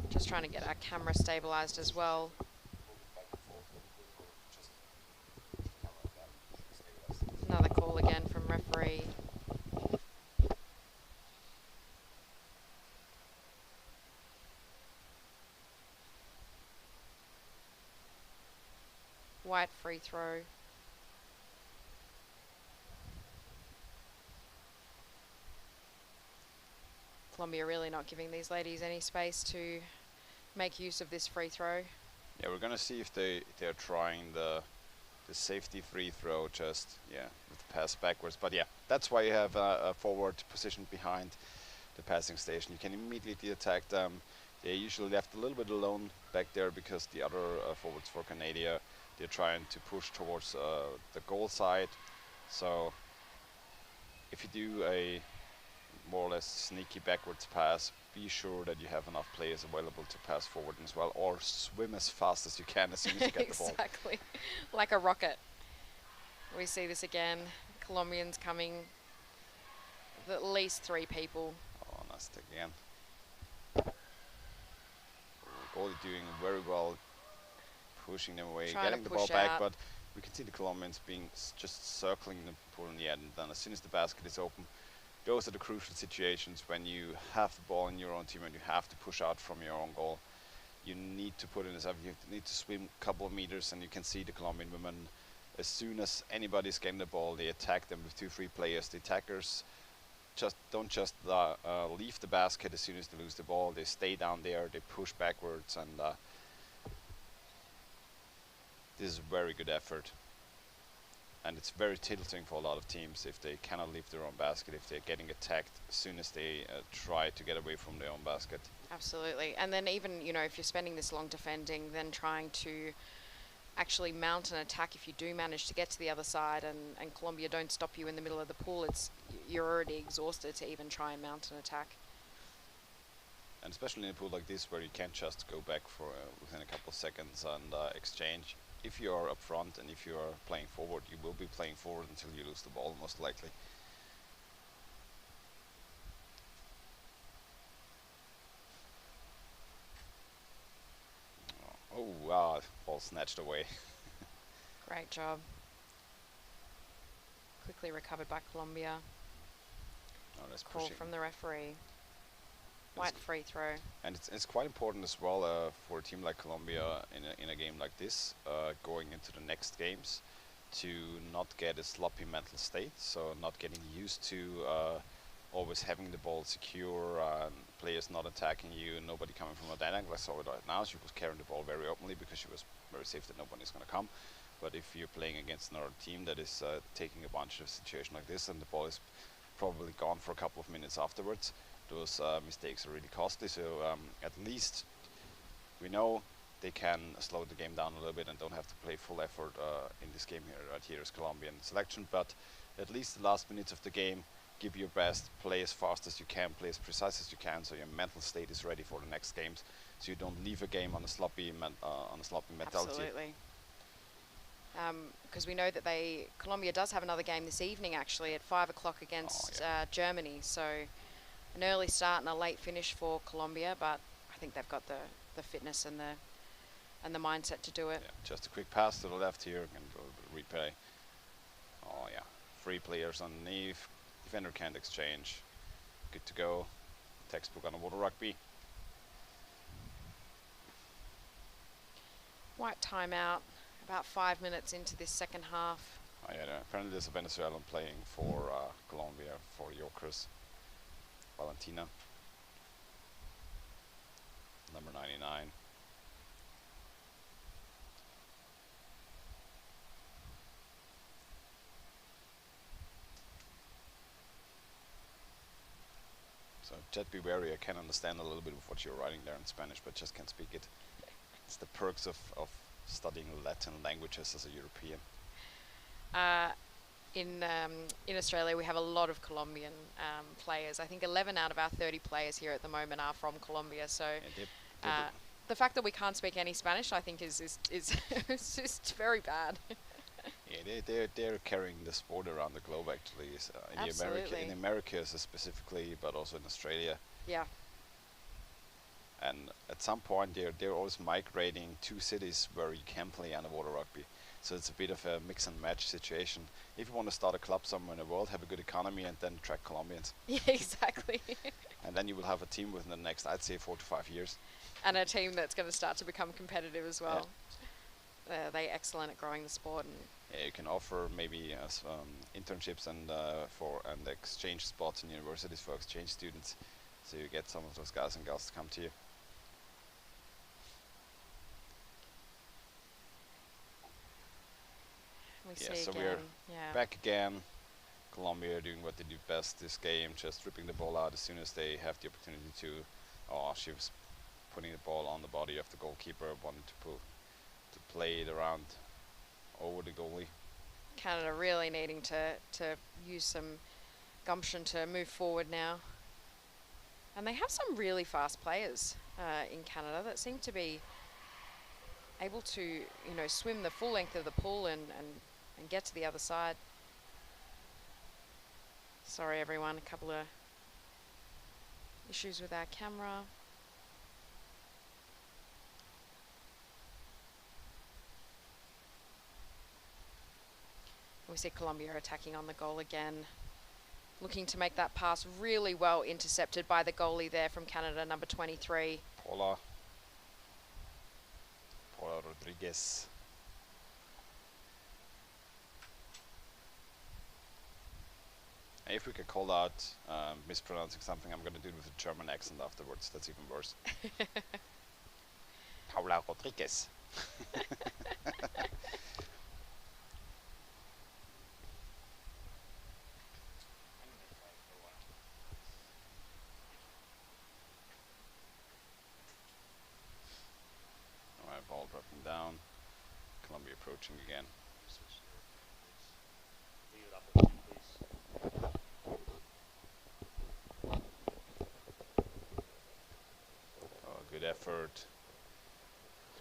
Speaker 1: Just trying to get our camera stabilized as well. Another call again from referee. White free throw. Colombia really not giving these ladies any space to make use of this free throw.
Speaker 2: Yeah, we're gonna see if they're trying the safety free throw, just with the pass backwards. But yeah, that's why you have a forward positioned behind the passing station. You can immediately attack them. They usually left a little bit alone back there because the other forwards for Canada, they're trying to push towards the goal side. So if you do a more or less sneaky backwards pass, be sure that you have enough players available to pass forward as well, or swim as fast as you can as soon as you get the ball.
Speaker 1: Exactly, like a rocket. We see this again. Colombians coming with at least 3 people.
Speaker 2: Oh, nice take again. Goalie doing very well, pushing them away, getting the ball back, but we can see the Colombians being just circling the pool in the end. And then as soon as the basket is open, those are the crucial situations when you have the ball in your own team and you have to push out from your own goal. You need to put in yourself, you need to swim a couple of meters, and you can see the Colombian women, as soon as anybody's getting the ball, they attack them with 2-3 players. The attackers don't just leave the basket as soon as they lose the ball. They stay down there, they push backwards, and this is a very good effort. And it's very tilting for a lot of teams if they cannot leave their own basket, if they're getting attacked as soon as they try to get away from their own basket.
Speaker 1: Absolutely. And then even, you know, if you're spending this long defending, then trying to actually mount an attack if you do manage to get to the other side and Colombia don't stop you in the middle of the pool, you're already exhausted to even try and mount an attack.
Speaker 2: And especially in a pool like this where you can't just go back for within a couple of seconds and exchange. If you are up front and if you are playing forward, you will be playing forward until you lose the ball, most likely. Oh, wow, ball snatched away.
Speaker 1: Great job. Quickly recovered by Colombia.
Speaker 2: Oh, that's
Speaker 1: Call
Speaker 2: pushing
Speaker 1: from the referee. White free throw.
Speaker 2: And it's quite important as well for a team like Colombia in a game like this, going into the next games, to not get a sloppy mental state, so not getting used to always having the ball secure, players not attacking you, nobody coming from a angle. I saw it right now. She was carrying the ball very openly because she was very safe that nobody's going to come. But if you're playing against another team that is taking a bunch of situations like this, and the ball is probably gone for a couple of minutes afterwards, those mistakes are really costly. So at least we know they can slow the game down a little bit and don't have to play full effort in this game here. Right here is Colombian selection, but at least the last minutes of the game, give your best, play as fast as you can, play as precise as you can, so your mental state is ready for the next games, so you don't leave a game on a sloppy mentality.
Speaker 1: Absolutely. Because we know that Colombia does have another game this evening, actually, at 5 o'clock against Germany. So an early start and a late finish for Colombia, but I think they've got the fitness and the mindset to do it.
Speaker 2: Yeah, just a quick pass to the left here and replay. Oh yeah, 3 players underneath. Defender can't exchange. Good to go. Textbook on water rugby.
Speaker 1: White timeout. About 5 minutes into this second half.
Speaker 2: Oh yeah, apparently there's a Venezuelan playing for Colombia, for Yorkers. Valentina. Number 99. So just be wary. I can understand a little bit of what you're writing there in Spanish, but just can't speak it. It's the perks of studying Latin languages as a European.
Speaker 1: In Australia, we have a lot of Colombian players. I think 11 out of our 30 players here at the moment are from Colombia. So the fact that we can't speak any Spanish, I think, is it's just very bad.
Speaker 2: Yeah, they're carrying the sport around the globe actually. In America specifically, but also in Australia.
Speaker 1: Yeah.
Speaker 2: And at some point they're always migrating to cities where you can play underwater rugby. So it's a bit of a mix and match situation. If you want to start a club somewhere in the world, have a good economy, and then attract Colombians.
Speaker 1: Yeah, exactly.
Speaker 2: And then you will have a team within the next, I'd say, 4 to 5 years.
Speaker 1: And a team that's going to start to become competitive as well. Yeah. They're excellent at growing the sport. And
Speaker 2: yeah, you can offer maybe internships and exchange spots in universities for exchange students. So you get some of those guys and girls to come to you. So we're back again. Colombia doing what they do best this game, just ripping the ball out as soon as they have the opportunity to. Oh, she was putting the ball on the body of the goalkeeper, wanting to play it around over the goalie.
Speaker 1: Canada really needing to use some gumption to move forward now. And they have some really fast players in Canada that seem to be able to, swim the full length of the pool and get to the other side. Sorry, everyone, a couple of issues with our camera. We see Colombia attacking on the goal again, looking to make that pass really well intercepted by the goalie there from Canada, number 23.
Speaker 2: Paula Rodriguez. If we get called out mispronouncing something, I'm going to do it with a German accent afterwards. That's even worse. Paula Rodriguez. Alright, ball dropping down. Colombia approaching again. Good effort.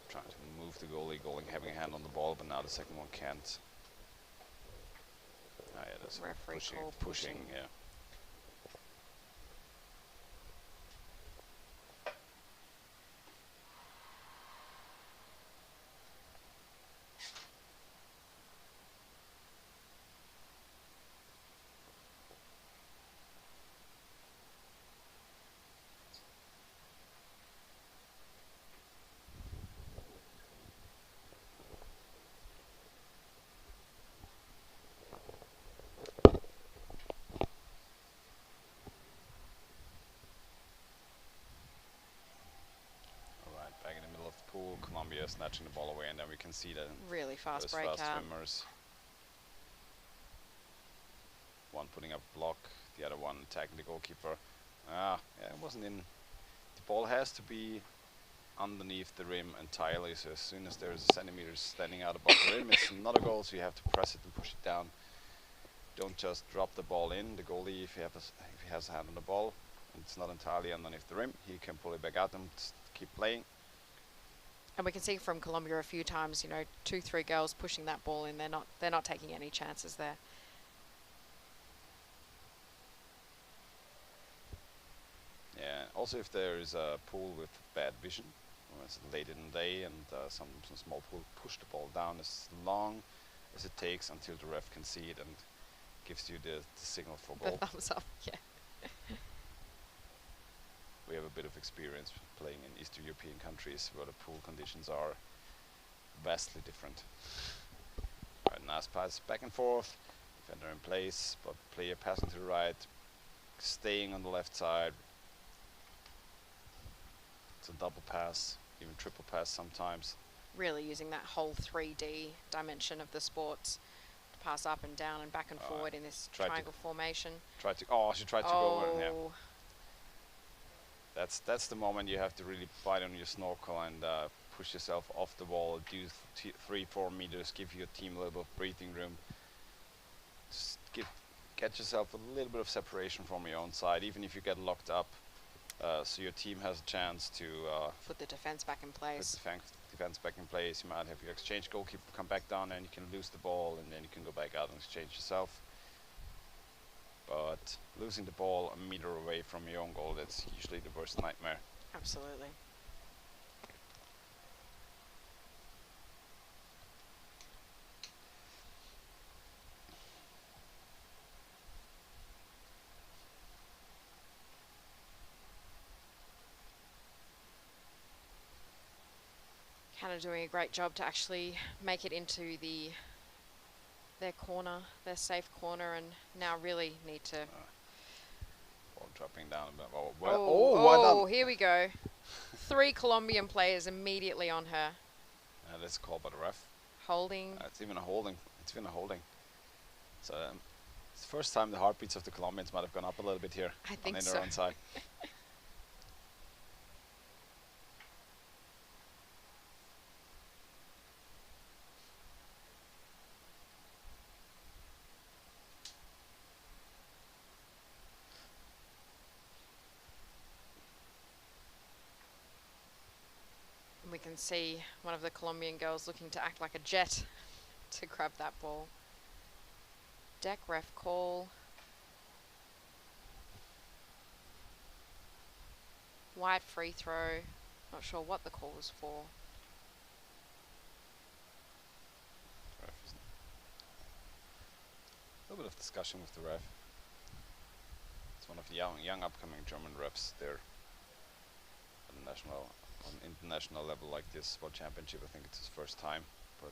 Speaker 2: Trying to move the goalie, having a hand on the ball, but now the second one can't. Ah, yeah, that's
Speaker 1: referee
Speaker 2: pushing, yeah. they're snatching the ball away, and then we can see that
Speaker 1: Really fast
Speaker 2: those
Speaker 1: breakout.
Speaker 2: fast swimmers. One putting up a block, the other one attacking the goalkeeper. Yeah, it wasn't in. The ball has to be underneath the rim entirely, so as soon as there's a centimeter standing out above the rim, it's not a goal, so you have to press it and push it down. Don't just drop the ball in. The goalie, if he has a hand on the ball, and it's not entirely underneath the rim, he can pull it back out and keep playing.
Speaker 1: And we can see from Colombia a few times, you know, 2-3 girls pushing that ball in. They're not taking any chances there.
Speaker 2: Yeah. Also, if there is a pool with bad vision, or it's late in the day, and some small pool, push the ball down as long as it takes until the ref can see it and gives you the signal for goal.
Speaker 1: The thumbs up, yeah.
Speaker 2: We have a bit of experience playing in Eastern European countries where the pool conditions are vastly different. Right, nice pass back and forth, defender in place, but player passing to the right, staying on the left side. It's a double pass, even triple pass sometimes.
Speaker 1: Really using that whole 3D dimension of the sports to pass up and down and back and forward in this triangle formation.
Speaker 2: She tried to go. Yeah. That's the moment you have to really bite on your snorkel and push yourself off the wall, do 3-4 meters, give your team a little bit of breathing room. Just get yourself a little bit of separation from your own side, even if you get locked up, so your team has a chance to
Speaker 1: put the defense back in place.
Speaker 2: Put the defense back in place. You might have your exchange goalkeeper come back down, and you can lose the ball, and then you can go back out and exchange yourself. But losing the ball a meter away from your own goal, that's usually the worst nightmare.
Speaker 1: Absolutely. Canada doing a great job to actually make it into their corner, their safe corner, and now really need to.
Speaker 2: Ball dropping down a bit.
Speaker 1: Well done. Here we go. 3 Colombian players immediately on her.
Speaker 2: That's called by the ref.
Speaker 1: Holding.
Speaker 2: It's even a holding. So it's the first time the heartbeats of the Colombians might have gone up a little bit here.
Speaker 1: I think
Speaker 2: on
Speaker 1: so.
Speaker 2: Their own side.
Speaker 1: We can see one of the Colombian girls looking to act like a jet to grab that ball. Deck ref call. White free throw. Not sure what the call was for.
Speaker 2: A little bit of discussion with the ref. It's one of the young upcoming German refs there on international level like this World Championship. I think it's his first time, but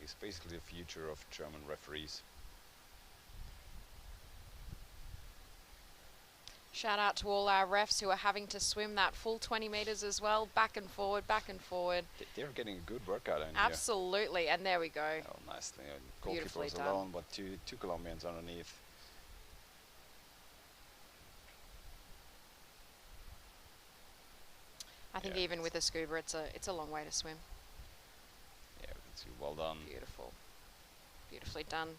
Speaker 2: he's basically the future of German referees.
Speaker 1: Shout out to all our refs who are having to swim that full 20 meters as well, back and forward, back and forward.
Speaker 2: They're getting a good workout in here.
Speaker 1: Absolutely, and there we go.
Speaker 2: Oh, nicely. Goalkeeper was
Speaker 1: done.
Speaker 2: alone, but two Colombians underneath.
Speaker 1: I think even with a scuba, it's a long way to swim.
Speaker 2: Yeah, we can see. Well done.
Speaker 1: Beautiful, beautifully done.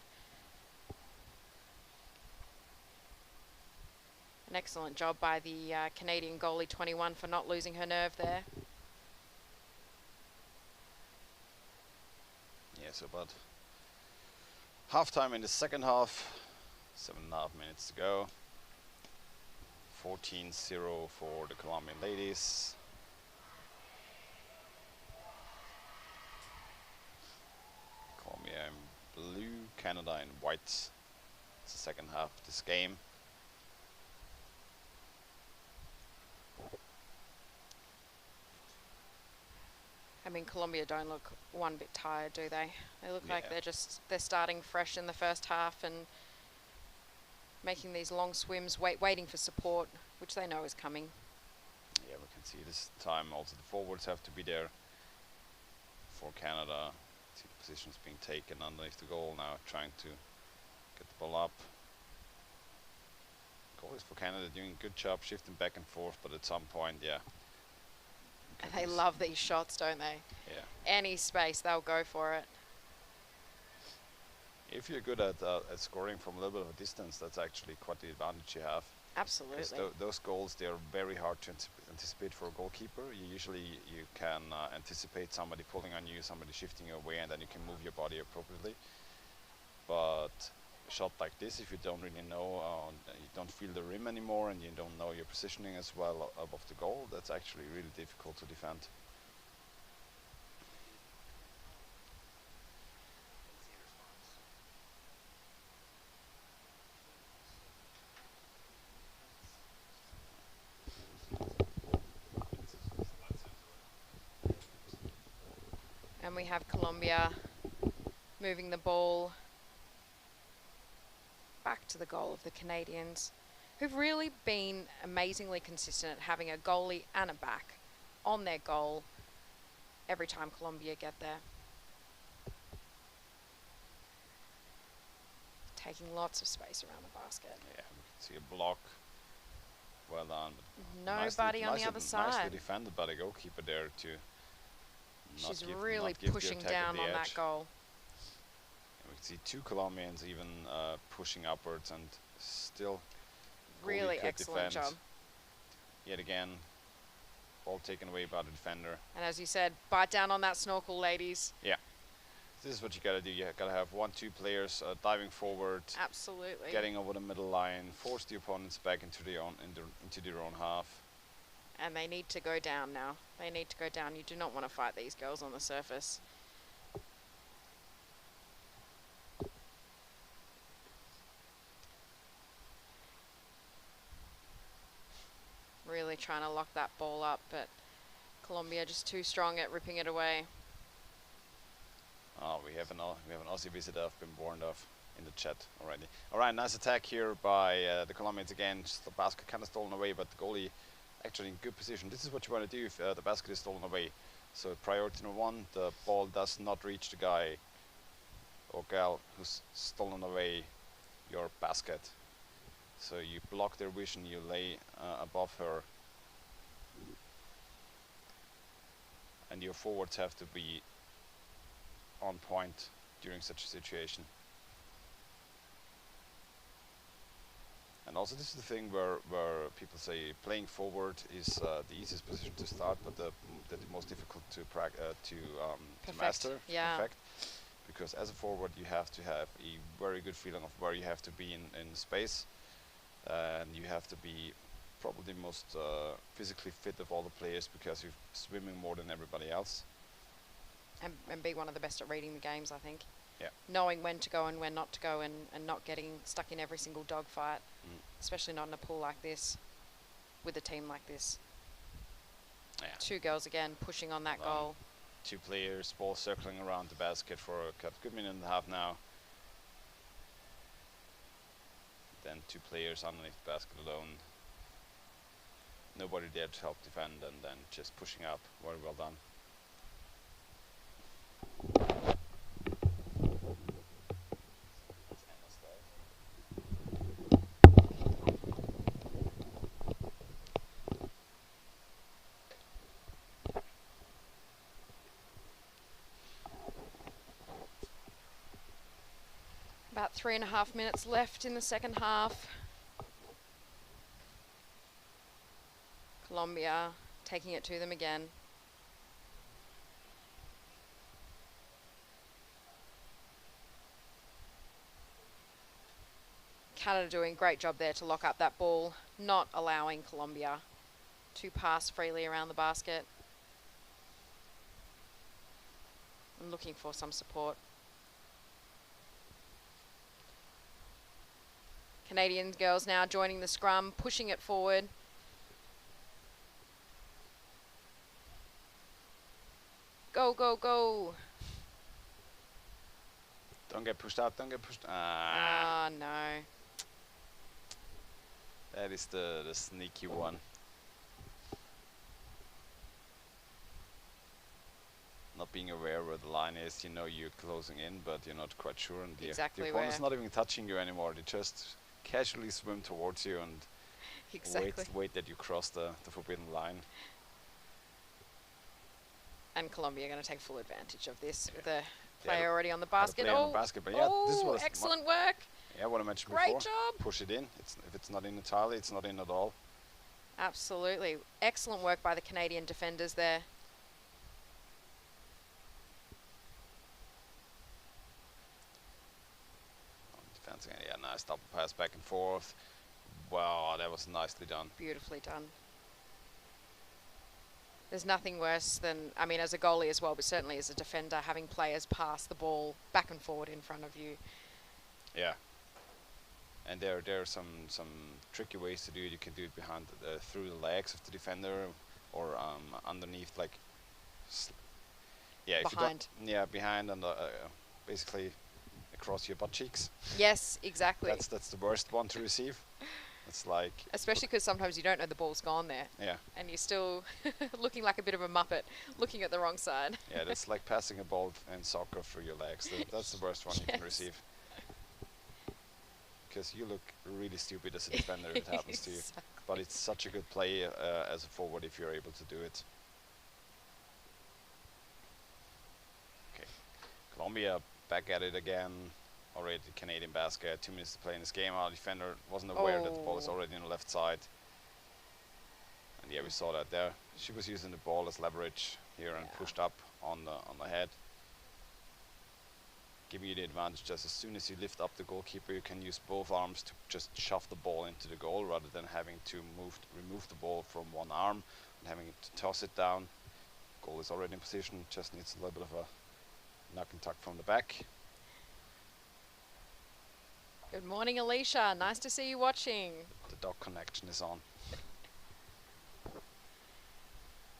Speaker 1: An excellent job by the Canadian goalie 21 for not losing her nerve there.
Speaker 2: Yeah, so about half-time in the second half. 7.5 minutes to go. 14-0 for the Colombian ladies. Colombia in blue, Canada in white. It's the second half of this game.
Speaker 1: I mean, Colombia don't look one bit tired, do they? They look like they're starting fresh in the first half and making these long swims, waiting for support, which they know is coming.
Speaker 2: Yeah, we can see this time also the forwards have to be there. for Canada. See the positions being taken underneath the goal now, trying to get the ball up. Goalies for Canada doing a good job shifting back and forth, but at some point, yeah.
Speaker 1: And they love these shots, don't they?
Speaker 2: Yeah.
Speaker 1: Any space, they'll go for it.
Speaker 2: If you're good at scoring from a little bit of a distance, that's actually quite the advantage you have.
Speaker 1: Absolutely.
Speaker 2: Those goals, they are very hard to anticipate for a goalkeeper. You can anticipate somebody pulling on you, somebody shifting you away, and then you can move your body appropriately. But a shot like this, if you don't really know, you don't feel the rim anymore, and you don't know your positioning as well above the goal, that's actually really difficult to defend.
Speaker 1: And we have Colombia moving the ball back to the goal of the Canadians, who've really been amazingly consistent at having a goalie and a back on their goal every time Colombia get there. Taking lots of space around the basket.
Speaker 2: Yeah, we can see a block. Well done.
Speaker 1: Nobody on the other side.
Speaker 2: Nicely defended by the goalkeeper there to
Speaker 1: She's really pushing down on that goal.
Speaker 2: And we can see two Colombians even pushing upwards and still
Speaker 1: really excellent job.
Speaker 2: Yet again, ball taken away by the defender.
Speaker 1: And as you said, bite down on that snorkel, ladies.
Speaker 2: Yeah. This is what you gotta do. You gotta have 1-2 players diving forward.
Speaker 1: Absolutely.
Speaker 2: Getting over the middle line, force the opponents back into their own half.
Speaker 1: And they need to go down now. They need to go down. You do not want to fight these girls on the surface. Really trying to lock that ball up, but Colombia just too strong at ripping it away.
Speaker 2: Oh, we have an Aussie visitor I've been warned of in the chat already. All right, nice attack here by the Colombians again. Just the basket kind of stolen away, but the goalie actually in good position. This is what you want to do if the basket is stolen away. So priority number one, the ball does not reach the guy or gal who's stolen away your basket. So you block their vision, you lay above her. And your forwards have to be on point during such a situation. And also this is the thing where people say playing forward is the easiest position to start, but the most difficult to master,
Speaker 1: yeah.
Speaker 2: perfect. Because as a forward you have to have a very good feeling of where you have to be in space, and you have to be probably the most physically fit of all the players because you're swimming more than everybody else.
Speaker 1: And be one of the best at reading the games, I think.
Speaker 2: Yeah.
Speaker 1: Knowing when to go and when not to go, and not getting stuck in every single dogfight, especially not in a pool like this, with a team like this.
Speaker 2: Yeah.
Speaker 1: Two girls again pushing on that goal.
Speaker 2: Two players, ball circling around the basket for a good minute and a half now. Then two players underneath the basket alone. Nobody there to help defend, and then just pushing up. Very well done.
Speaker 1: About 3.5 minutes left in the second half. Colombia taking it to them again. Canada doing a great job there to lock up that ball, not allowing Colombia to pass freely around the basket. I'm looking for some support. Canadian girls now joining the scrum, pushing it forward. Go, go, go.
Speaker 2: Don't get pushed out, don't get pushed.
Speaker 1: Ah, no.
Speaker 2: That is the sneaky one. not being aware where the line is. You know you're closing in, but you're not quite sure, and the
Speaker 1: Exactly
Speaker 2: opponent's
Speaker 1: where.
Speaker 2: not even touching you anymore. They just casually swim towards you and
Speaker 1: Exactly.
Speaker 2: wait that you cross the forbidden line.
Speaker 1: And Colombia are going to take full advantage of this
Speaker 2: Yeah.
Speaker 1: with a
Speaker 2: They had
Speaker 1: player already on the
Speaker 2: had a
Speaker 1: basket.
Speaker 2: player on the basket, but yeah, this was
Speaker 1: Excellent work.
Speaker 2: yeah, what I mentioned
Speaker 1: Great
Speaker 2: before.
Speaker 1: job.
Speaker 2: Push it in. If it's not in entirely, it's not in at all.
Speaker 1: Absolutely. Excellent work by the Canadian defenders there.
Speaker 2: Defense again, yeah, nice double pass back and forth. Wow, that was nicely done.
Speaker 1: Beautifully done. There's nothing worse than, I mean, as a goalie as well, but certainly as a defender, having players pass the ball back and forward in front of you.
Speaker 2: Yeah. And there are some tricky ways to do it. You can do it behind through the legs of the defender, or underneath, like yeah, if
Speaker 1: Behind.
Speaker 2: you don't, yeah, behind and basically across your butt cheeks.
Speaker 1: Yes, exactly.
Speaker 2: That's the worst one to receive. It's like,
Speaker 1: especially because sometimes you don't know the ball's gone there,
Speaker 2: yeah,
Speaker 1: and you're still looking like a bit of a muppet, looking at the wrong side.
Speaker 2: yeah, that's like passing a ball in soccer through your legs. That's the worst one you can receive. Because you look really stupid as a defender if it happens to you. But it's such a good play as a forward if you're able to do it. Okay, Colombia back at it again. Already Canadian basket. 2 minutes to play in this game. Our defender wasn't aware that the ball is already on the left side. And yeah, we saw that there. She was using the ball as leverage here and pushed up on the head, giving you the advantage. Just as soon as you lift up the goalkeeper, you can use both arms to just shove the ball into the goal rather than having to remove the ball from one arm and having to toss it down. Goal is already in position, just needs a little bit of a knock and tuck from the back.
Speaker 1: Good morning, Alicia. Nice to see you watching.
Speaker 2: The dog connection is on.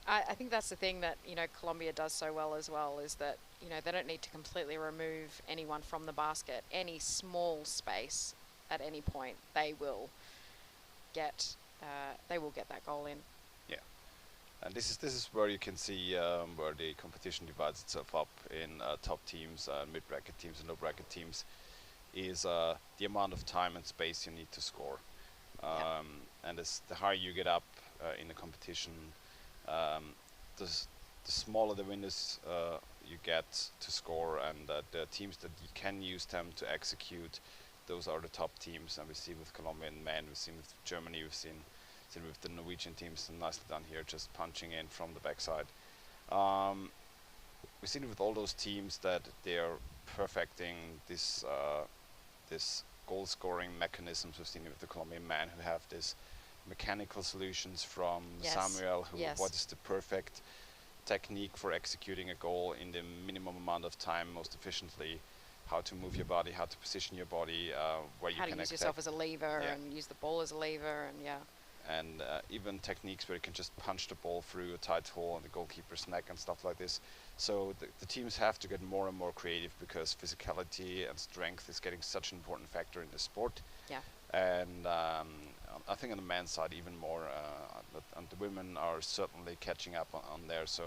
Speaker 1: I think that's the thing that, Colombia does so well as well, is that, they don't need to completely remove anyone from the basket. Any small space at any point, they will get that goal in.
Speaker 2: Yeah, and this is where you can see where the competition divides itself up in top teams, mid-bracket teams, and low-bracket teams. Is the amount of time and space you need to score, and the higher you get up in the competition, the smaller the windows you get to score, and the teams that you can use them to execute, those are the top teams. And we see with Colombian men, we've seen with Germany, we've seen with the Norwegian teams, and nicely done here, just punching in from the backside. We've seen it with all those teams that they are perfecting this goal scoring mechanisms. We've seen it with the Colombian men who have this mechanical solutions from Samuel, who what is the perfect technique for executing a goal in the minimum amount of time most efficiently, how to move your body, how to position your body, where you can
Speaker 1: how to use yourself as a lever and use the ball as a lever, and
Speaker 2: even techniques where you can just punch the ball through a tight hole on the goalkeeper's neck and stuff like this. So the teams have to get more and more creative because physicality and strength is getting such an important factor in the sport.
Speaker 1: Yeah.
Speaker 2: And I think on the men's side even more, and the women are certainly catching up on there. So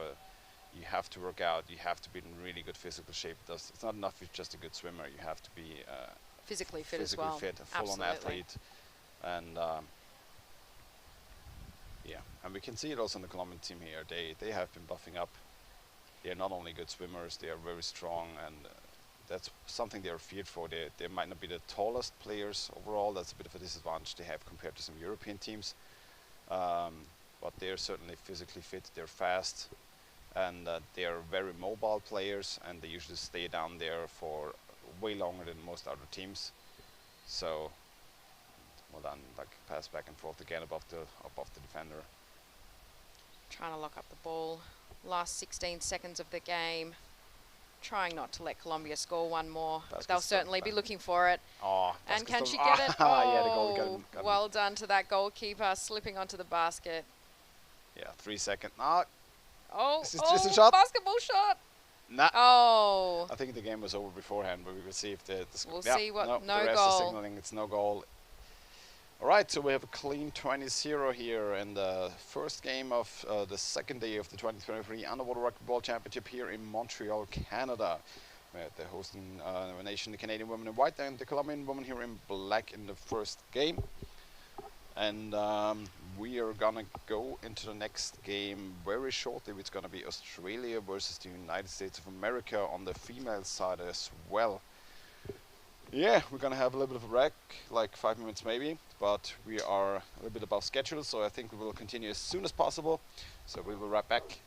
Speaker 2: you have to work out, you have to be in really good physical shape. It's not enough if you're just a good swimmer. You have to be
Speaker 1: physically fit as well.
Speaker 2: Fit, a full-on athlete. And yeah, and we can see it also in the Colombian team here. They have been buffing up. They are not only good swimmers, they are very strong, and that's something they are feared for. They might not be the tallest players overall. That's a bit of a disadvantage they have compared to some European teams. But they are certainly physically fit. They're fast, and they are very mobile players, and they usually stay down there for way longer than most other teams. So, well done. Like pass back and forth again above the defender.
Speaker 1: Trying to lock up the ball. Last 16 seconds of the game. Trying not to let Colombia score one more. But they'll certainly be looking for it.
Speaker 2: Oh,
Speaker 1: and can she get it? Oh,
Speaker 2: yeah, the goal got
Speaker 1: well done to that goalkeeper, slipping onto the basket.
Speaker 2: Yeah, 3 seconds.
Speaker 1: Is
Speaker 2: a shot?
Speaker 1: Basketball shot.
Speaker 2: Nah.
Speaker 1: Oh.
Speaker 2: I think the game was over beforehand, but we will see if
Speaker 1: we'll see what. No
Speaker 2: the rest
Speaker 1: goal.
Speaker 2: is signaling it's no goal. Alright, so we have a clean 20-0 here in the first game of the second day of the 2023 Underwater Rugby Championship here in Montreal, Canada. They're hosting nation, the Canadian women in white and the Colombian women here in black in the first game. And we are gonna go into the next game very shortly. It's gonna be Australia versus the United States of America on the female side as well. Yeah, we're gonna have a little bit of a break, like 5 minutes maybe, but we are a little bit above schedule, so I think we will continue as soon as possible. So we will wrap back